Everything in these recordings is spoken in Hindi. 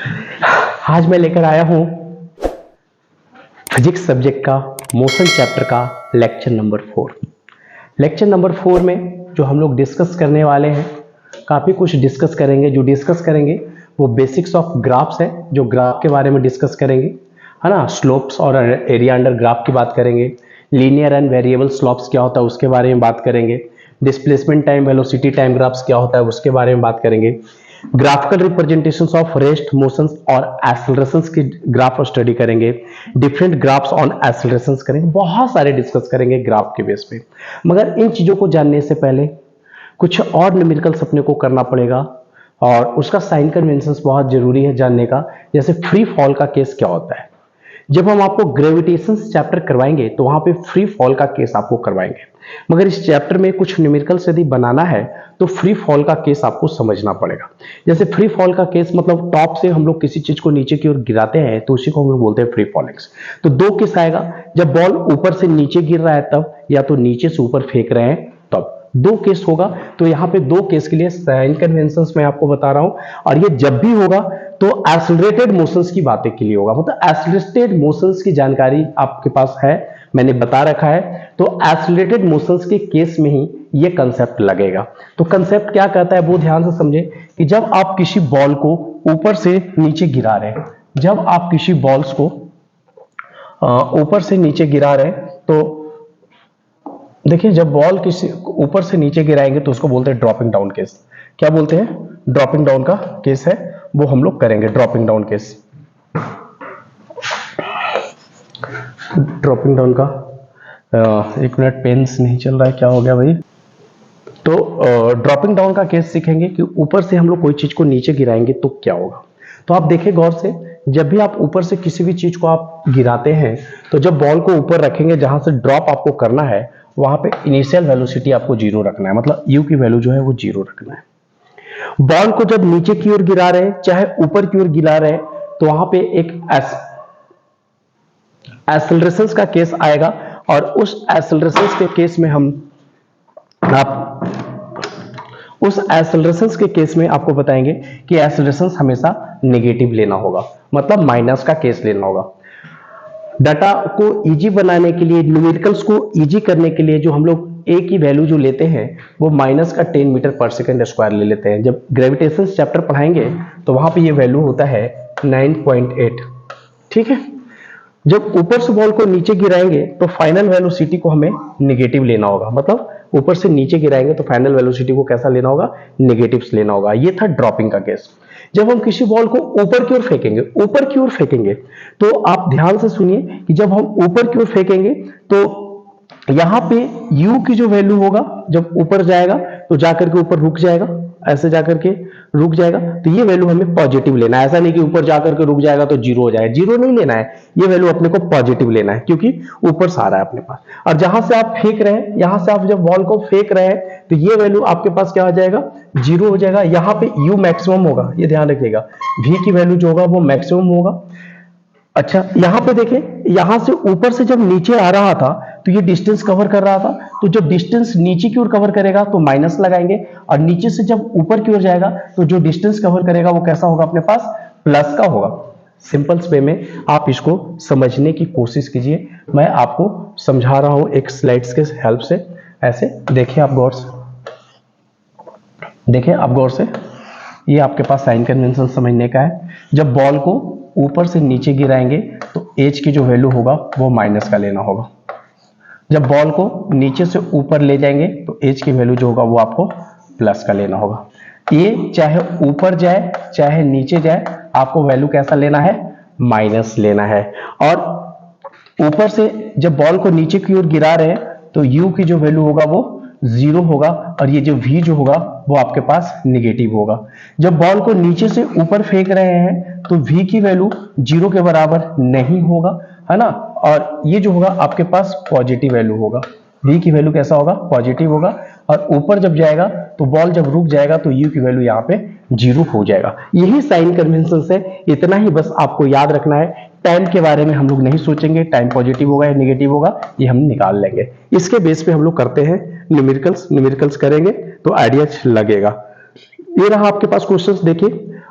आज मैं लेकर आया हूं फिजिक्स सब्जेक्ट का मोशन चैप्टर का लेक्चर नंबर 4। लेक्चर नंबर 4 में जो हम लोग डिस्कस करने वाले हैं, काफ़ी कुछ डिस्कस करेंगे। जो डिस्कस करेंगे वो बेसिक्स ऑफ ग्राफ्स है, जो ग्राफ के बारे में डिस्कस करेंगे, है ना। स्लोप्स और एरिया अंडर ग्राफ की बात करेंगे। लीनियर एंड वेरिएबल स्लोप्स क्या होता है उसके बारे में बात करेंगे। Displacement time velocity time graphs क्या होता है उसके बारे में बात करेंगे। Graphical representations of rest motions और एक्सेलरेशंस की ग्राफ स्टडी करेंगे। डिफरेंट ग्राफ्स ऑन एक्सेलरेशंस करेंगे। बहुत सारे डिस्कस करेंगे ग्राफ के बेस पे। मगर इन चीजों को जानने से पहले कुछ और न्यूमेरिकल्स अपने को करना पड़ेगा और उसका साइन कन्वेंशंस बहुत जरूरी है जानने का। जैसे फ्री फॉल का केस क्या होता है। जब हम आपको ग्रेविटेशन चैप्टर करवाएंगे तो वहां पे फ्री फॉल का केस आपको करवाएंगे, मगर इस चैप्टर में कुछ न्यूमेरिकल्स यदि बनाना है तो फ्री फॉल का केस आपको समझना पड़ेगा। जैसे फ्री फॉल का केस मतलब टॉप से हम लोग किसी चीज को नीचे की ओर गिराते हैं तो उसी को हम लोग बोलते हैं फ्री फॉलिंग्स। तो दो केस आएगा, जब बॉल ऊपर से नीचे गिर रहा है तब, या तो नीचे से ऊपर फेंक रहे हैं तब। दो केस होगा। तो यहाँ पे दो केस के लिए साइन कन्वेंशंस मैं आपको बता रहा हूं, और ये जब भी होगा तो एक्सेलरेटेड मोशंस की बातें के लिए होगा। मतलब एक्सेलरेटेड मोशंस की जानकारी आपके पास है, मैंने बता रखा है। तो एक्सेलरेटेड मोशंस के केस में ही ये कंसेप्ट लगेगा। तो कंसेप्ट क्या कहता है वो ध्यान से समझे कि जब आप किसी बॉल को ऊपर से नीचे गिरा रहे हैं, जब आप किसी बॉल्स को ऊपर से नीचे गिरा रहे हैं तो देखिए, जब बॉल किसी ऊपर से नीचे गिराएंगे तो उसको बोलते हैं ड्रॉपिंग डाउन केस। क्या बोलते हैं? ड्रॉपिंग डाउन का केस है, वो हम लोग करेंगे। Dropping down case, dropping down का एक मिनट, पेन्स नहीं चल रहा है, क्या हो गया भाई। तो ड्रॉपिंग डाउन का केस सीखेंगे कि ऊपर से हम लोग कोई चीज को नीचे गिराएंगे तो क्या होगा। तो आप देखिए गौर से, जब भी आप ऊपर से किसी भी चीज को आप गिराते हैं तो जब बॉल को ऊपर रखेंगे, जहां से ड्रॉप आपको करना है वहां पे इनिशियल वेलोसिटी आपको 0 रखना है, मतलब यू की वैल्यू जो है वो 0 रखना है। बॉल को जब नीचे की ओर गिरा रहे हैं चाहे ऊपर की ओर गिरा रहे हैं तो वहां पे एक एक्सेलरेशंस का केस आएगा, और उस एक्सेलरेशंस के केस में उस एक्सेलरेशंस के केस में आपको बताएंगे कि एक्सेलरेशंस हमेशा नेगेटिव लेना होगा, मतलब माइनस का केस लेना होगा। डाटा को इजी बनाने के लिए, न्यूमेरिकल्स को इजी करने के लिए जो हम लोग ए की वैल्यू जो लेते हैं वो माइनस का 10 मीटर पर सेकेंड स्क्वायर ले लेते हैं। जब ग्रेविटेशन चैप्टर पढ़ाएंगे तो वहां पे ये वैल्यू होता है 9.8। ठीक है। जब ऊपर से बॉल को नीचे गिराएंगे तो फाइनल वेलोसिटी को हमें नेगेटिव लेना होगा, मतलब ऊपर से नीचे गिराएंगे तो फाइनल वेलोसिटी को कैसा लेना होगा? नेगेटिव लेना होगा। ये था ड्रॉपिंग का केस। जब हम किसी बॉल को ऊपर की ओर फेंकेंगे, ऊपर की ओर फेंकेंगे, तो आप ध्यान से सुनिए कि जब हम ऊपर की ओर फेंकेंगे तो यहां पे u की जो वैल्यू होगा, जब ऊपर जाएगा तो जाकर के ऊपर रुक जाएगा, ऐसे जाकर के रुक जाएगा, तो ये वैल्यू हमें पॉजिटिव लेना है। ऐसा नहीं कि ऊपर जाकर के रुक जाएगा तो 0 हो जाए, 0 नहीं लेना है, ये वैल्यू अपने को पॉजिटिव लेना है क्योंकि ऊपर से आ रहा है अपने पास। और जहां से आप फेंक रहे हैं, यहां से आप जब बॉल को फेंक रहे हैं तो ये वैल्यू आपके पास क्या हो जाएगा? 0 हो जाएगा। यहाँ पे u मैक्सिमम होगा, ये ध्यान रखिएगा, v की वैल्यू जो होगा वो मैक्सिमम होगा। अच्छा, यहां पे देखें, यहां से ऊपर से जब नीचे आ रहा था तो ये डिस्टेंस कवर कर रहा था, तो जब डिस्टेंस नीचे की ओर कवर करेगा तो माइनस लगाएंगे, और नीचे से जब ऊपर की ओर जाएगा तो जो डिस्टेंस कवर करेगा वो कैसा होगा अपने पास? प्लस का होगा। सिंपल वे में आप इसको समझने की कोशिश कीजिए। मैं आपको समझा रहा हूं एक स्लाइड्स के हेल्प से। ऐसे देखिए आप गौर से, देखिए आप गौर से, ये आपके पास साइन कन्वेंशन समझने का है। जब बॉल को ऊपर से नीचे गिराएंगे तो एच की जो वैल्यू होगा वो माइनस का लेना होगा। जब बॉल को नीचे से ऊपर ले जाएंगे तो एच की वैल्यू जो होगा वो आपको प्लस का लेना होगा। ये चाहे ऊपर जाए चाहे नीचे जाए, आपको वैल्यू कैसा लेना है? माइनस लेना है। और ऊपर से जब बॉल को नीचे की ओर गिरा रहे हैं तो u की जो वैल्यू होगा वो 0 होगा, और ये जो v जो होगा वो आपके पास नेगेटिव होगा। जब बॉल को नीचे से ऊपर फेंक रहे हैं तो v की वैल्यू 0 के बराबर नहीं होगा, है ना, और ये जो होगा आपके पास पॉजिटिव वैल्यू होगा। v की वैल्यू कैसा होगा? पॉजिटिव होगा। और ऊपर जब जाएगा तो बॉल जब रुक जाएगा तो u की वैल्यू यहाँ पे 0 हो जाएगा। यही साइन कन्वेंशन है, इतना ही बस आपको याद रखना है। टाइम के बारे में हम लोग नहीं सोचेंगे, टाइम पॉजिटिव होगा या नेगेटिव होगा ये हम निकाल लेंगे। इसके बेस पे हम लोग करते हैं न्यूमेरिकल्स करेंगे तो आइडिया लगेगा। ये रहा आपके पास क्वेश्चंस। देखिए,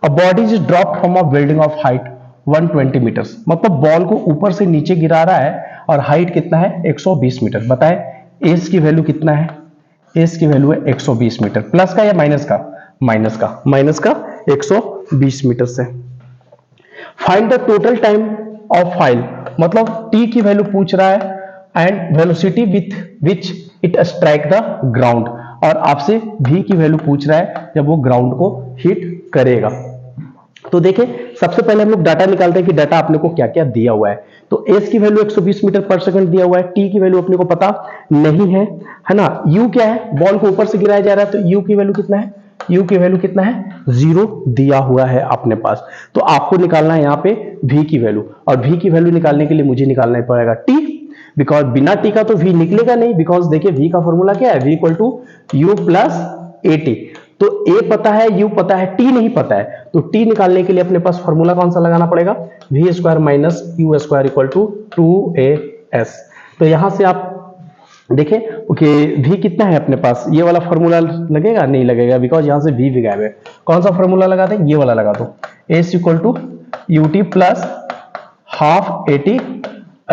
a body is dropped from a building of height 120 metres, मतलब बॉल को ऊपर से नीचे गिरा रहा है और हाइट कितना है 120 मीटर। बताए एस की वैल्यू कितना है, एस की वैल्यू है 120 मीटर, प्लस का या माइनस का, माइनस का 120 मीटर से। Find the total time of file, मतलब टी की वैल्यू पूछ रहा है and velocity with which it strike the ground, और आपसे v की वैल्यू पूछ रहा है जब वो ग्राउंड को हिट करेगा। तो देखिए सबसे पहले हम लोग डाटा निकालते हैं कि डाटा अपने को क्या क्या दिया हुआ है। तो s की वैल्यू 120 मीटर पर सेकंड दिया हुआ है, t की वैल्यू अपने को पता नहीं है ना, u क्या है, बॉल को ऊपर से गिराया जा रहा है, तो u की वैल्यू कितना है, u की वैल्यू कितना है 0 दिया हुआ है अपने पास। तो आपको निकालना है यहाँ पे v की वैल्यू, और v की वैल्यू निकालने के लिए मुझे निकालना पड़ेगा t, बिकॉज बिना टी का तो v निकलेगा नहीं, बिकॉज देखिए v का फॉर्मूला क्या है, v equal to U plus A T. तो a पता है, u पता है, t नहीं पता है, तो t निकालने के लिए अपने पास फॉर्मूला कौन सा लगाना पड़ेगा, v square minus u square equal to 2as। तो यहां से आप देखें कि v कितना है अपने पास, ये वाला फॉर्मूला लगेगा, नहीं लगेगा, बिकॉज यहां से v भी गायब है। कौन सा फॉर्मूला लगाते हैं, ये वाला लगा दो, s equal to u t plus half a t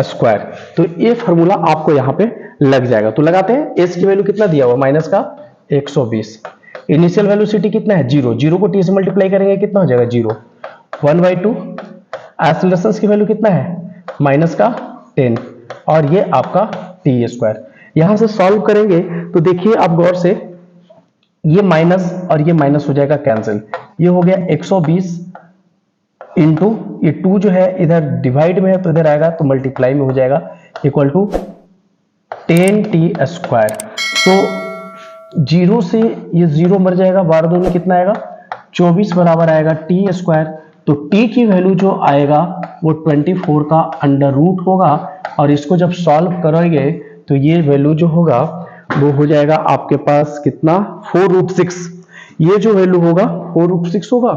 square. तो ये फॉर्मूला आपको यहाँ पे लग जाएगा। तो लगाते हैं, एस की वैल्यू कितना दिया हुआ माइनस का 120, इनिशियल वेलोसिटी कितना है 0, 0 को टी से मल्टीप्लाई करेंगे कितना हो जाएगा 0, 1/2, एक्सेलरेशन की वैल्यू कितना है माइनस का 10, और ये आपका टी स्क्वायर। यहां से सॉल्व करेंगे तो देखिए आप गौर से, ये माइनस और ये माइनस हो जाएगा कैंसिल, ये हो गया 120 इंटू ये 2 जो है इधर डिवाइड में है तो इधर आएगा तो मल्टीप्लाई में हो जाएगा, इक्वल टू 10t स्क्वायर। तो 0 से ये 0 मर जाएगा, 12 दूनी कितना आएगा 24 बराबर आएगा टी स्क्वायर। तो t की वैल्यू जो आएगा वो 24 का अंडर रूट होगा, और इसको जब सॉल्व करोगे तो ये वैल्यू जो होगा वो हो जाएगा आपके पास कितना 4√6। ये जो वैल्यू होगा 4√6 होगा,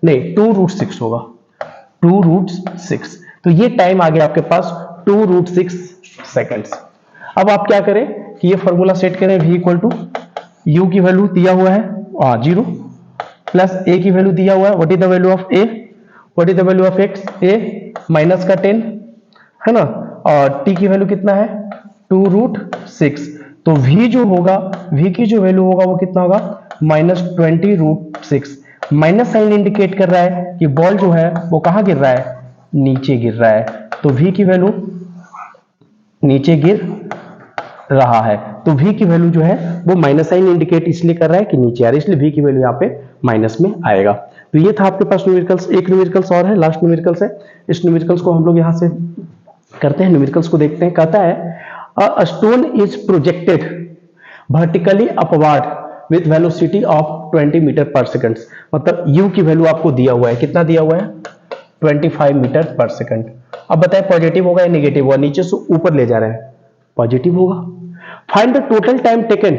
नहीं 2√6 होगा, 2√6। तो ये टाइम आ गया आपके पास 2√6 सेकंड्स। अब आप क्या करें कि ये फॉर्मूला सेट करें, v इक्वल टू यू की वैल्यू दिया हुआ है 0 प्लस a की वैल्यू दिया हुआ है, what is the value of a, what is the value of x, a minus का 10 है ना, और t की वैल्यू कितना है 2√6। तो v जो होगा, v की जो वैल्यू होगा वो कितना होगा -20√6। माइनस साइन इंडिकेट कर रहा है कि बॉल जो है वो कहां गिर रहा है, नीचे गिर रहा है, तो v की वैल्यू नीचे गिर रहा है, तो v की वैल्यू जो है वो माइनस साइन इंडिकेट इसलिए कर रहा है कि नीचे आ रहा है, इसलिए v की वैल्यू यहाँ पे माइनस में आएगा। तो ये था आपके पास न्यूमेरिकल्स। एक न्यूमेरिकल्स और है, लास्ट न्यूमेरिकल्स है, इस न्यूमेरिकल्स को हम लोग यहाँ से करते हैं, न्यूमेरिकल्स को देखते हैं। कहता है a stone is projected vertically upward with velocity of 20 metre per second, मतलब u की वैल्यू आपको दिया हुआ है, कितना दिया हुआ है 25 मीटर पर सेकंड। अब बताएं पॉजिटिव होगा या नेगेटिव होगा, नीचे से ऊपर ले जा रहे हैं पॉजिटिव होगा। Find the total time taken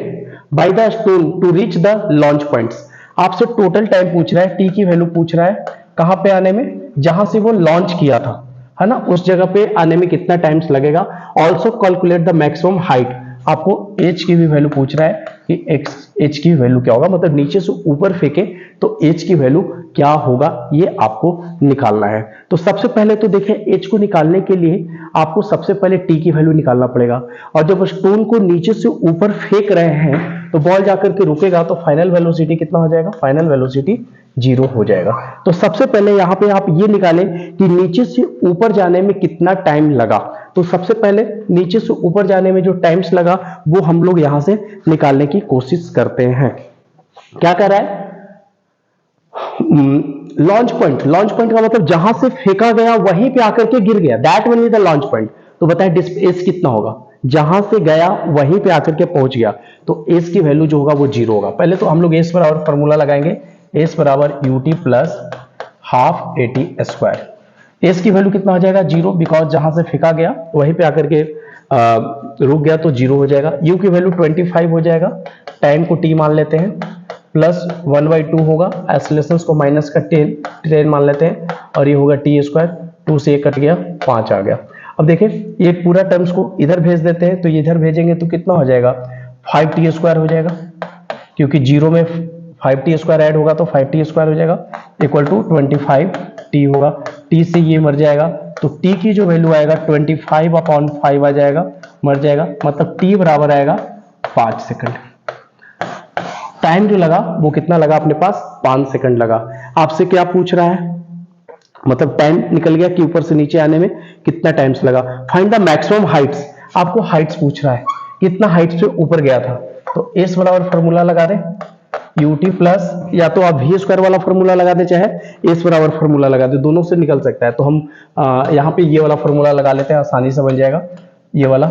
by the stone to reach the launch points, आपसे टोटल टाइम पूछ रहा है, टी की वैल्यू पूछ रहा है कहां पे आने में, जहां से वो लॉन्च किया था है ना, उस जगह पे आने में कितना टाइम्स लगेगा। Also calculate the maximum height, आपको h की भी वैल्यू पूछ रहा है कि h की वैल्यू क्या होगा, मतलब नीचे से ऊपर फेंके तो h की वैल्यू क्या होगा, ये आपको निकालना है। तो सबसे पहले तो देखिए h को निकालने के लिए आपको सबसे पहले t की वैल्यू निकालना पड़ेगा, और जब स्टोन को नीचे से ऊपर फेंक रहे हैं तो बॉल जाकर के रुकेगा, तो फाइनल वेलोसिटी कितना हो जाएगा, फाइनल वेलोसिटी 0 हो जाएगा। तो सबसे पहले यहाँ पे आप ये निकालें कि नीचे से ऊपर जाने में कितना टाइम लगा। तो सबसे पहले नीचे से ऊपर जाने में जो टाइम्स लगा वो हम लोग यहां से निकालने की कोशिश करते हैं। क्या कर रहा है, लॉन्च पॉइंट, लॉन्च पॉइंट का मतलब जहां से फेंका गया वहीं पे आकर के गिर गया, that one is the launch point. तो बताएं एस कितना होगा, जहां से गया वहीं पे आकर के पहुंच गया, तो एस की वैल्यू जो होगा वो 0 होगा। पहले तो हम लोग एस बराबर फॉर्मूला लगाएंगे, एस बराबर UT plus half a t square. S की वैल्यू कितना हो जाएगा 0, बिकॉज जहां से फेंका गया वहीं पे आकर के रुक गया तो 0 हो जाएगा। यू की वैल्यू 25 हो जाएगा, टाइम को टी मान लेते हैं, प्लस 1/2 होगा, एक्सेलरेशन को माइनस का 10 मान लेते हैं, और ये होगा टी स्क्वायर, 2 से 1 कट गया 5 आ गया। अब देखिए ये पूरा टर्म्स को इधर भेज देते हैं, तो इधर भेजेंगे तो कितना हो जाएगा 5t स्क्वायर हो जाएगा, क्योंकि 0 में 5t² ऐड होगा तो 5t² हो जाएगा इक्वल टू 25t होगा। t से ये मर जाएगा तो t की जो वैल्यू आएगा 25/5 आ जाएगा, मर जाएगा, मतलब t बराबर आएगा 5 सेकंड। टाइम जो लगा वो कितना लगा अपने पास, 5 सेकंड लगा। आपसे क्या पूछ रहा है, मतलब टाइम निकल गया कि ऊपर से नीचे आने में कितना टाइम लगा। फाइंड द मैक्सिमम हाइट्स, आपको हाइट्स पूछ रहा है, कितना हाइट से ऊपर गया था। तो एस बराबर फॉर्मूला लगा दे ut प्लस, या तो आप v² वाला फॉर्मूला लगा दे चाहे एस बराबर फॉर्मूला लगा दे, दोनों से निकल सकता है। तो हम यहाँ पे ये वाला फॉर्मूला लगा लेते हैं, आसानी से बन जाएगा ये वाला,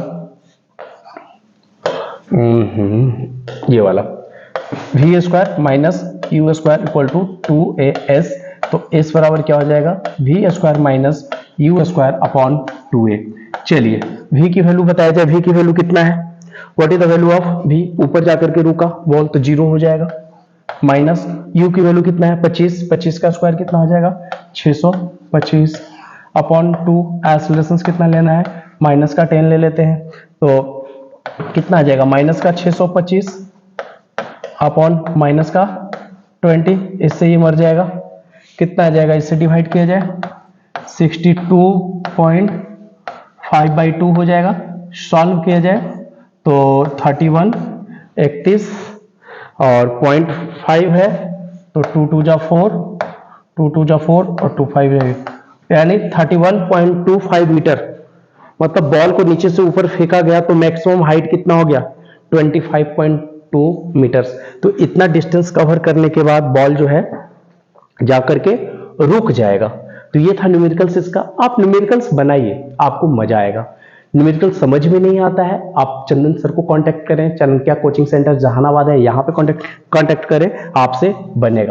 ये वाला v² minus u² equal to 2as। तो s बराबर क्या हो जाएगा, v² minus u² upon 2a। चलिए v की वैल्यू बताया जाए, v की वैल्यू कितना है, what is the value of v, ऊपर जाकर के रुका बॉल तो 0 हो जाएगा, माइनस u की वैल्यू कितना है 25, 25 का स्क्वायर कितना हो जाएगा 625 अपॉन 2, एक्सेलरेशन कितना लेना है, माइनस का 10 ले लेते हैं तो कितना आ जाएगा, माइनस का 625 अपॉन माइनस का 20, इससे ये मर जाएगा, कितना आ जाएगा, इससे डिवाइड किया जाए 62.5/2 हो जाएगा। सॉल्व किया जाए तो 31, 31 और 0.5 है तो 2 2 जा 4, 2 2 जा 4 और 2 5 है, यानी 31.25 मीटर। मतलब बॉल को नीचे से ऊपर फेंका गया तो मैक्सिमम हाइट कितना हो गया 25.2 मीटर्स। तो इतना डिस्टेंस कवर करने के बाद बॉल जो है जाकर के रुक जाएगा। तो ये था न्यूमेरिकल्स इसका। आप न्यूमेरिकल्स बनाइए, आपको मजा आएगा। न्यूमेरिकल समझ में नहीं आता है, आप चंदन सर को कांटेक्ट करें, चाणक्य कोचिंग सेंटर जहानाबाद है, यहाँ पे कांटेक्ट करें, आपसे बनेगा।